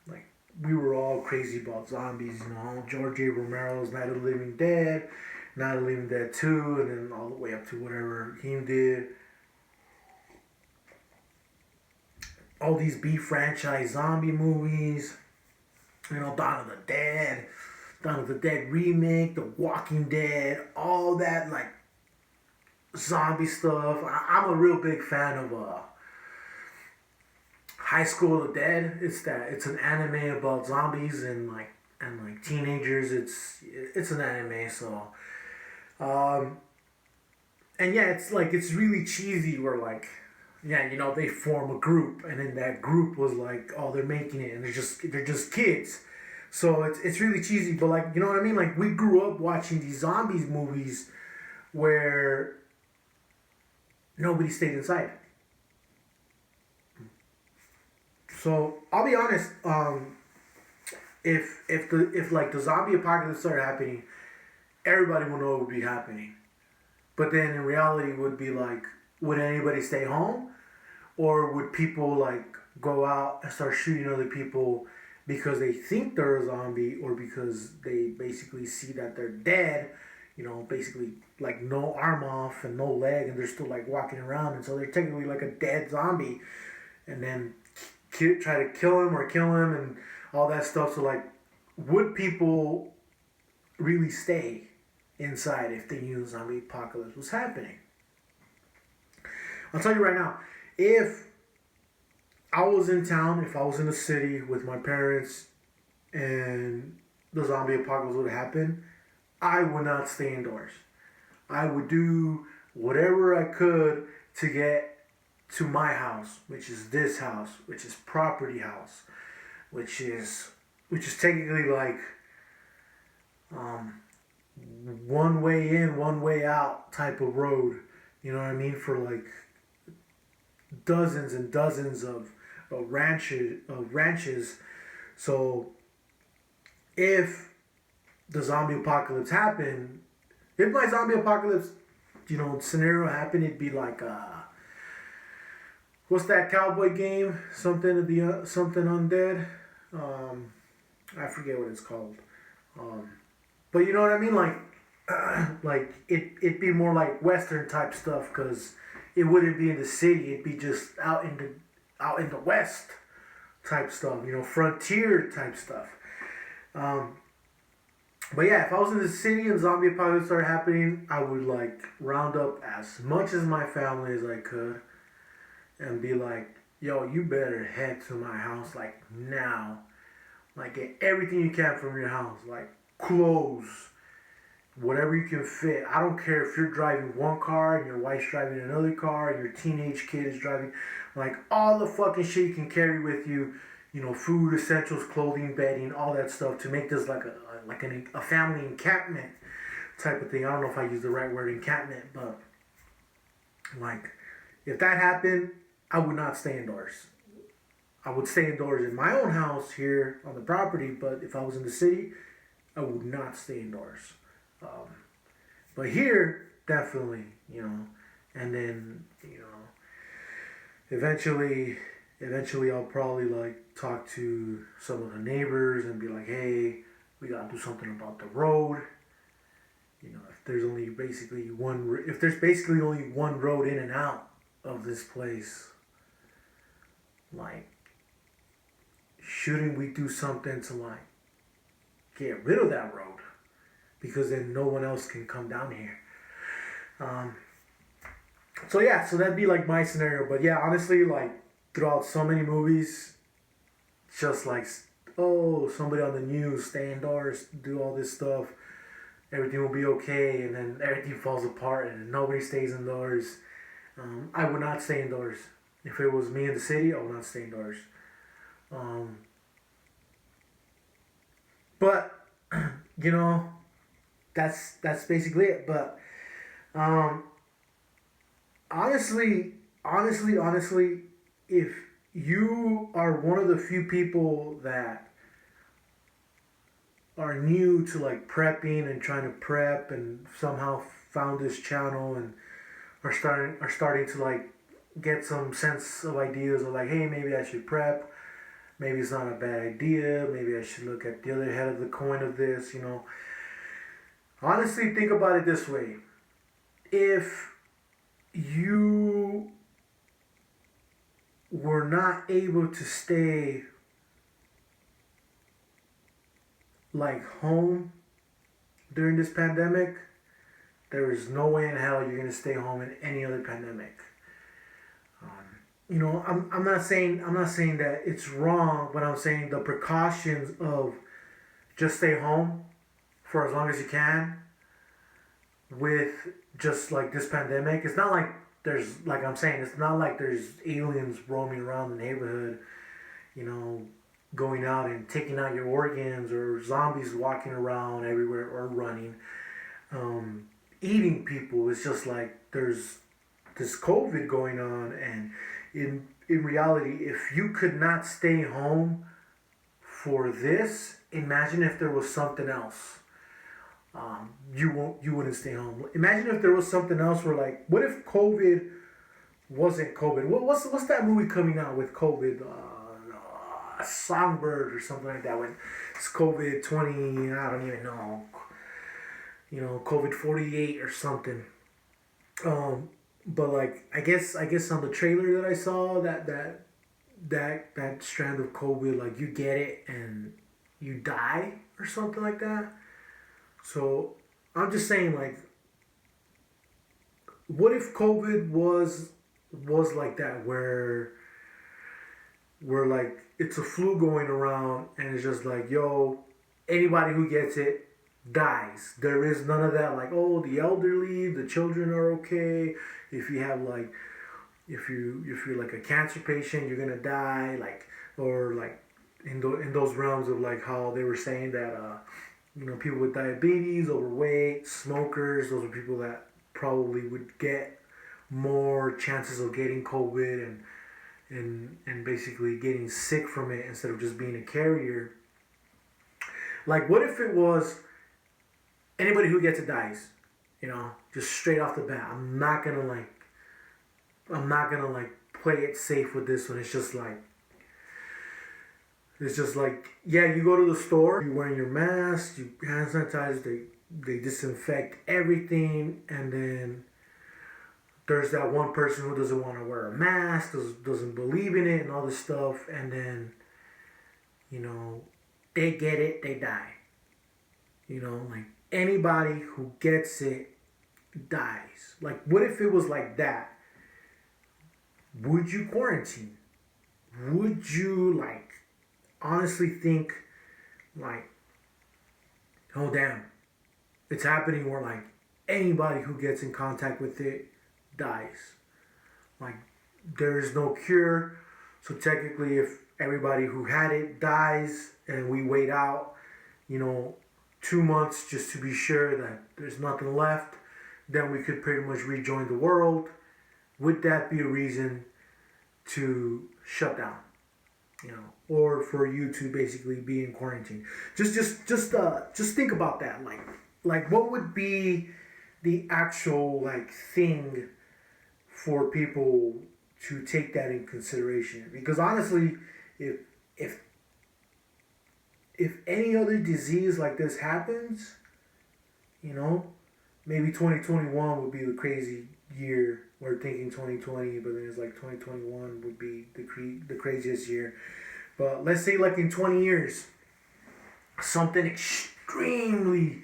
Like we were all crazy about zombies, George A. Romero's Night of the Living Dead, Night of the Living Dead 2, and then all the way up to whatever he did. All these B franchise zombie movies, Dawn of the Dead remake, The Walking Dead, all that like zombie stuff. I'm a real big fan of High School of the Dead. It's an anime about zombies and teenagers. It's an anime, so and yeah, it's really cheesy where like, yeah, they form a group and then that group was like, oh, they're making it and they're just kids. So it's really cheesy, but like, you know what I mean? Like we grew up watching these zombies movies where nobody stayed inside. So I'll be honest. If like the zombie apocalypse started happening, everybody would know it would be happening. But then in reality, it would be like, would anybody stay home, or would people like go out and start shooting other people because they think they're a zombie, or because they basically see that they're dead? Basically like no arm off and no leg, and they're still like walking around, and so they're technically like a dead zombie, and then try to kill him and all that stuff. So like, would people really stay inside if they knew the zombie apocalypse was happening? I'll tell you right now, if I was in town, if I was in the city with my parents and the zombie apocalypse would happen, I would not stay indoors. I would do whatever I could to get to my house, which is this house, which is property house, which is technically like one way in, one way out type of road. You know what I mean? For like dozens and dozens of ranches. So if the zombie apocalypse happened, if my zombie apocalypse, scenario happened, it'd be like what's that cowboy game? Something undead. I forget what it's called. But you know what I mean? Like, like it'd be more like Western type stuff, because it wouldn't be in the city. It'd be just out in the West type stuff. Frontier type stuff. But yeah, if I was in the city and zombie apocalypse started happening, I would like round up as much as my family as I could, and be like, yo, you better head to my house like now. Like get everything you can from your house, like clothes, whatever you can fit. I don't care if you're driving one car and your wife's driving another car and your teenage kid is driving, like all the fucking shit you can carry with you, food, essentials, clothing, bedding, all that stuff to make this like a family encampment type of thing. I don't know if I use the right word encampment, but like if that happened, I would not stay indoors. I would stay indoors in my own house here on the property, but if I was in the city, I would not stay indoors. Um, but here, definitely, and then eventually I'll probably like talk to some of the neighbors and be like, hey, we gotta do something about the road. If there's basically only one road in and out of this place, like, shouldn't we do something to like get rid of that road? Because then no one else can come down here. Um, so yeah, so that'd be like my scenario. But yeah, honestly, like throughout so many movies, just like, oh, somebody on the news, stay indoors, do all this stuff, everything will be okay, and then everything falls apart and nobody stays indoors. I would not stay indoors. If it was me in the city, I would not stay indoors. Um, but you know, that's basically it. But um, honestly, if you are one of the few people that are new to like prepping and trying to prep and somehow found this channel and are starting to like get some sense of ideas of like, hey, maybe I should prep, maybe it's not a bad idea, maybe I should look at the other head of the coin of this, honestly, think about it this way. If you were not able to stay like home during this pandemic, there is no way in hell you're gonna stay home in any other pandemic. I'm not saying that it's wrong, but I'm saying the precautions of just stay home for as long as you can with just like this pandemic. It's not like it's not like there's aliens roaming around the neighborhood, going out and taking out your organs, or zombies walking around everywhere or running, eating people. It's just like there's this COVID going on, and in reality, if you could not stay home for this, imagine if there was something else. You wouldn't stay home. Imagine if there was something else where, like, what if COVID wasn't COVID? What's that movie coming out with COVID? Songbird or something like that. When it's COVID 20, I don't even know. COVID 48 or something. But like, I guess on the trailer that I saw, that strand of COVID, like, you get it and you die or something like that. So I'm just saying, like, what if COVID was like that, where like it's a flu going around and it's just like, yo, anybody who gets it dies. There is none of that, like, oh, the elderly, the children are okay. If you have like, if you're like a cancer patient, you're gonna die, like, or like in those realms of like how they were saying that people with diabetes, overweight, smokers, those are people that probably would get more chances of getting COVID and basically getting sick from it instead of just being a carrier. Like, what if it was anybody who gets it dies, just straight off the bat? I'm not gonna play it safe with this one. It's just like, yeah, you go to the store, you're wearing your mask, you hand sanitize, they disinfect everything, and then there's that one person who doesn't want to wear a mask, doesn't believe in it and all this stuff, and then, they get it, they die. Like, anybody who gets it dies. Like, what if it was like that? Would you quarantine? Would you, like, honestly think, like, oh damn, it's happening where, like, anybody who gets in contact with it dies? Like, there is no cure, so technically if everybody who had it dies, and we wait out, you know, 2 months just to be sure that there's nothing left, then we could pretty much rejoin the world. Would that be a reason to shut down? You know, or for you to basically be in quarantine? Just think about that. Like what would be the actual like thing for people to take that in consideration? Because honestly, if if if any other disease like this happens, you know, maybe 2021 would be the crazy year. We're thinking 2020, but then it's like 2021 would be the craziest year. But let's say like in 20 years, something extremely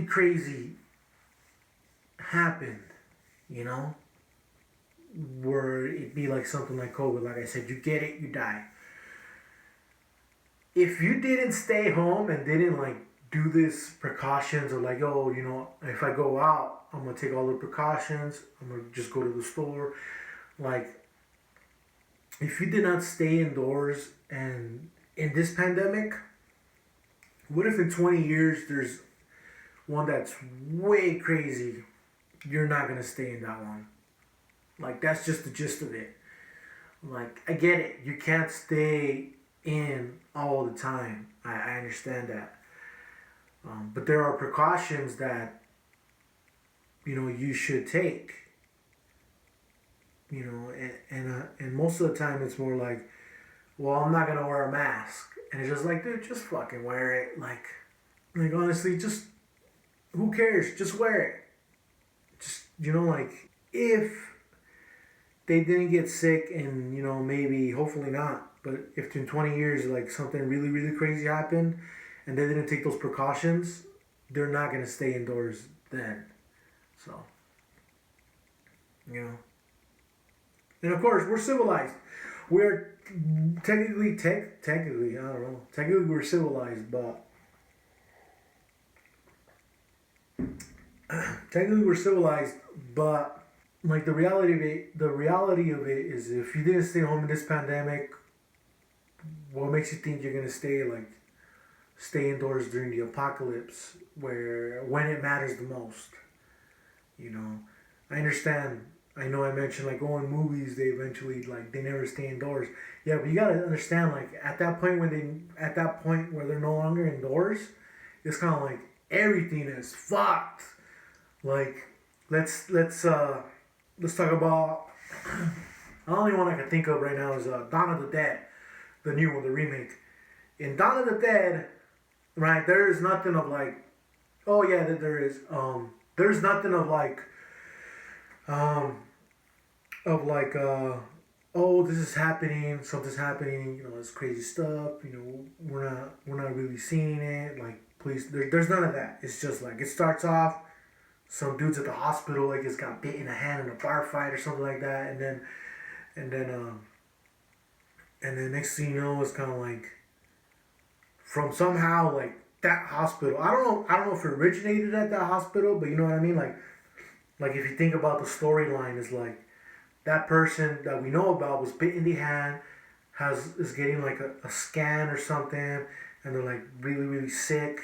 crazy happened, you know, where it'd be like something like COVID. Like I said, you get it, you die. If you didn't stay home and didn't like do this precautions of like, oh, you know, if I go out, I'm gonna take all the precautions. I'm gonna just go to the store. Like, if you did not stay indoors and in this pandemic, what if in 20 years there's one that's way crazy? You're not gonna stay in that one. Like, that's just the gist of it. Like, I get it. You can't stay in all the time. I understand that. But there are precautions that, you know, you should take. You know, and most of the time it's more like, well, I'm not gonna wear a mask. And it's just like, dude, just fucking wear it. Like honestly, just, who cares? Just wear it. Just, you know, like, if they didn't get sick and, you know, maybe, hopefully not, but if in 20 years, like, something really crazy happened and they didn't take those precautions, they're not going to stay indoors then. So, you know. And of course, we're civilized. We're technically, I don't know. Technically, we're civilized, but like the reality of it is, if you didn't stay home in this pandemic, what makes you think you're gonna stay indoors during the apocalypse, when it matters the most? You know, I understand. I know I mentioned like, oh, in movies they eventually, like, they never stay indoors. Yeah, but you gotta understand, like, at that point where they're no longer indoors, it's kind of like everything is fucked. Like, let's talk about the only one I can think of right now is Dawn of the Dead, the new one, the remake. In Dawn of the Dead, right, there is nothing of like, oh yeah, there is. There's nothing of like, oh, this is happening, something's happening, you know, it's crazy stuff, you know, we're not really seeing it, like, please, there's none of that. It's just like, it starts off, some dude's at the hospital, like, it's got bit in the hand in a bar fight or something like that, and then next thing you know, it's kind of like, from somehow, like, that hospital, I don't know if it originated at that hospital, but you know what I mean, like if you think about the storyline, it's like, that person that we know about was bit in the hand, is getting like a scan or something, and they're like really sick.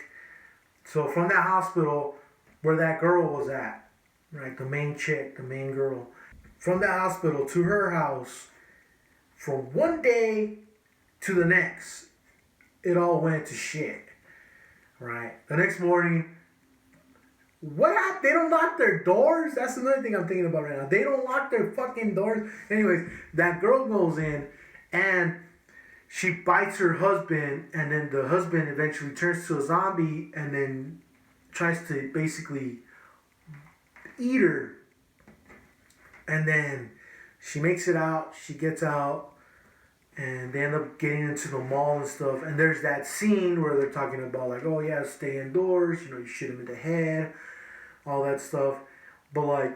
So from that hospital where that girl was at, right, the main chick, the main girl, from that hospital to her house, from one day to the next, it all went to shit, right? The next morning, what? They don't lock their doors? That's another thing I'm thinking about right now. They don't lock their fucking doors. Anyways, that girl goes in and she bites her husband, and then the husband eventually turns to a zombie and then tries to basically eat her. And then she makes it out, she gets out, and they end up getting into the mall and stuff. And there's that scene where they're talking about like, oh yeah, stay indoors, you know, you shoot him in the head, all that stuff. But like,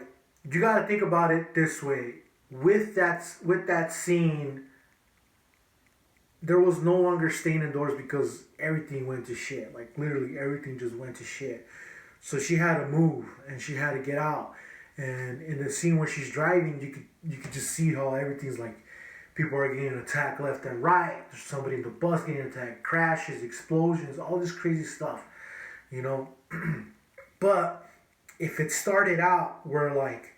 you gotta think about it this way. With that scene, there was no longer staying indoors because everything went to shit. Like, literally everything just went to shit. So she had to move and she had to get out. And in the scene where she's driving, you could just see how everything's like People are getting attacked left and right. There's somebody in the bus getting attacked, crashes, explosions, all this crazy stuff, you know. But if it started out where like,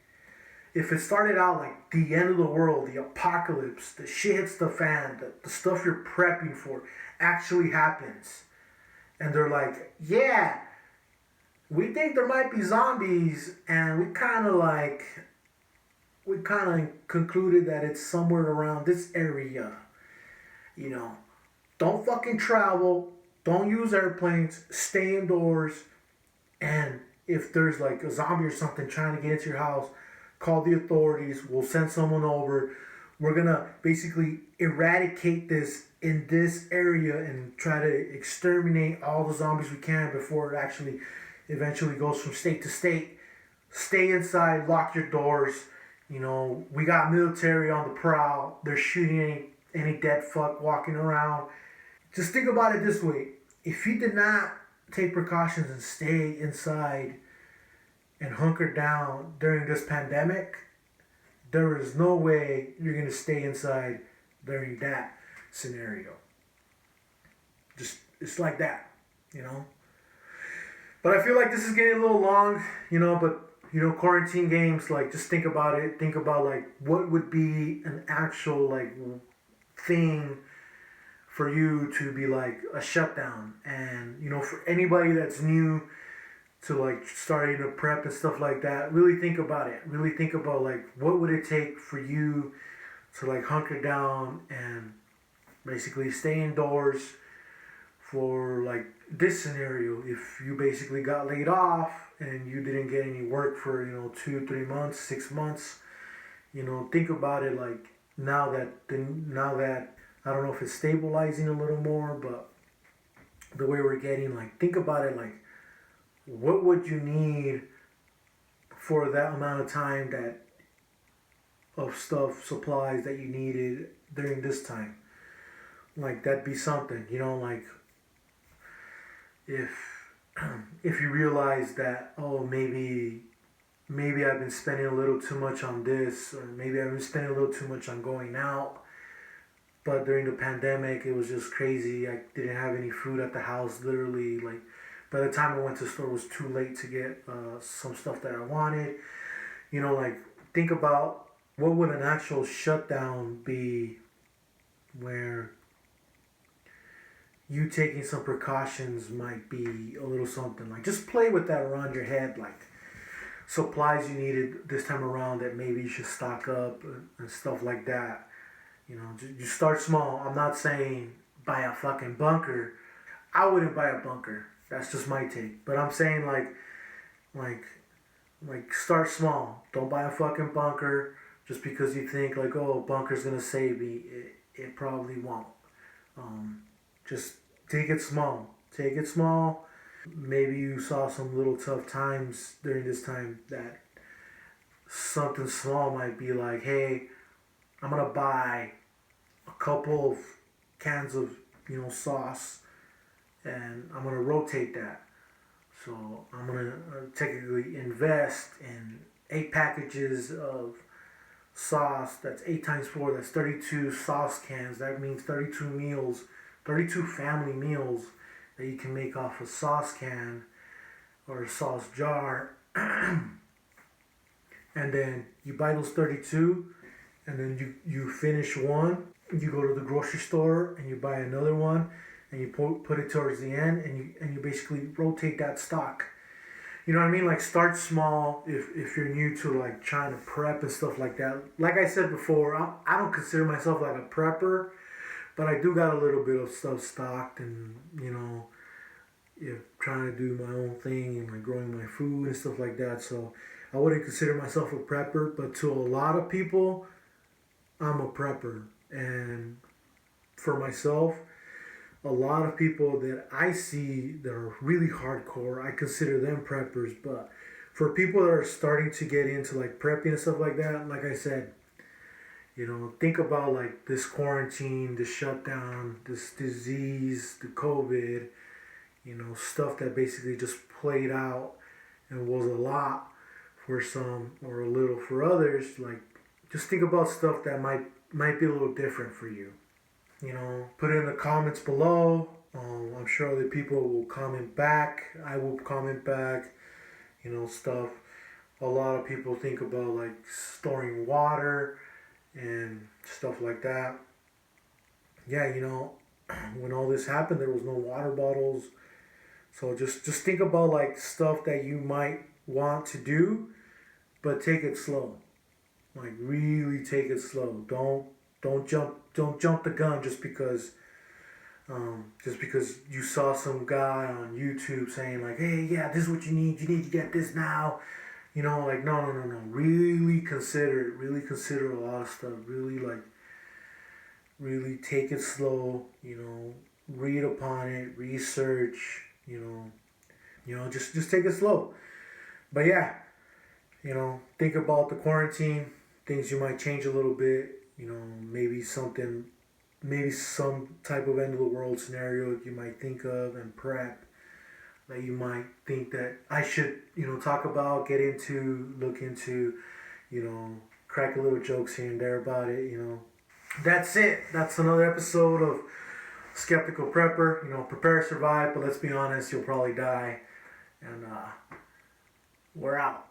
if it started out like the end of the world, the apocalypse, the shit hits the fan, the stuff you're prepping for actually happens, and they're like, yeah, we think there might be zombies, and we kind of concluded that it's somewhere around this area, you know. Don't fucking travel, don't use airplanes, stay indoors, and if there's like a zombie or something trying to get into your house, call the authorities. We'll send someone over. We're gonna basically eradicate this in this area and try to exterminate all the zombies we can before it actually eventually goes from state to state. Stay inside, lock your doors. You know, we got military on the prowl. They're shooting any dead fuck walking around. Just think about it this way. If you did not take precautions and stay inside and hunker down during this pandemic, there is no way you're going to stay inside during that scenario. Just, it's like that, you know? But I feel like this is getting a little long, you know, but, you know, quarantine games, like, just think about it. Think about, like, what would be an actual, like, thing for you to be, like, a shutdown. And, you know, for anybody that's new to, like, starting to prep and stuff like that, really think about it. Really think about, like, what would it take for you to, like, hunker down and basically stay indoors for, like, this scenario. If you basically got laid off and you didn't get any work for, you know, 2-3 months, 6 months, you know, think about it, like, now that I don't know if it's stabilizing a little more, but the way we're getting, like, think about it, like, what would you need for that amount of time that of stuff, supplies that you needed during this time? Like, that'd be something, you know, like, if if you realize that, oh, maybe I've been spending a little too much on this, or maybe I've been spending a little too much on going out, but during the pandemic it was just crazy. I didn't have any food at the house, literally. Like, by the time I went to the store, it was too late to get some stuff that I wanted. You know, like, think about what would an actual shutdown be where you taking some precautions might be a little something. Like, just play with that around your head, like supplies you needed this time around that maybe you should stock up and stuff like that. You know, you start small. I'm not saying buy a fucking bunker. I wouldn't buy a bunker. That's just my take. But I'm saying like start small. Don't buy a fucking bunker just because you think like, oh, a bunker's gonna save me. It probably won't. Just take it small. Take it small. Maybe you saw some little tough times during this time that something small might be like, hey, I'm gonna buy a couple of cans of, you know, sauce, and I'm gonna rotate that. So I'm gonna technically invest in 8 packages of sauce. That's 8 times 4. That's 32 sauce cans. That means 32 meals, 32 family meals that you can make off a sauce can or a sauce jar. And then you buy those 32, and then you finish one. You go to the grocery store and you buy another one, and you put it towards the end, and you basically rotate that stock. You know what I mean? Like, start small if you're new to, like, trying to prep and stuff like that. Like I said before, I don't consider myself like a prepper, but I do got a little bit of stuff stocked, and, you know, trying to do my own thing and, like, growing my food and stuff like that. So I wouldn't consider myself a prepper, but to a lot of people, I'm a prepper. And for myself, a lot of people that I see that are really hardcore, I consider them preppers. But for people that are starting to get into, like, prepping and stuff like that, like I said, you know, think about, like, this quarantine, this shutdown, this disease, the COVID, you know, stuff that basically just played out and was a lot for some or a little for others. Like, just think about stuff that might might be a little different for you. Put it in the comments below. I'm sure other people will comment back. I will comment back. Stuff. A lot of people think about like storing water and stuff like that. Yeah, when all this happened, there was no water bottles. So just think about like stuff that you might want to do, but take it slow. Like really take it slow. Don't jump the gun just because you saw some guy on YouTube saying like, hey, yeah, this is what you need. You need to get this now. Like no. Really consider it. Really consider a lot of stuff. Really take it slow. Read upon it. Research. Just take it slow. But yeah, think about the quarantine. Things you might change a little bit. Maybe some type of end of the world scenario you might think of and prep that you might think that I should, talk about, look into, crack a little jokes here and there about it. That's it. That's another episode of Skeptical Prepper. Prepare, survive, but let's be honest, you'll probably die. And we're out.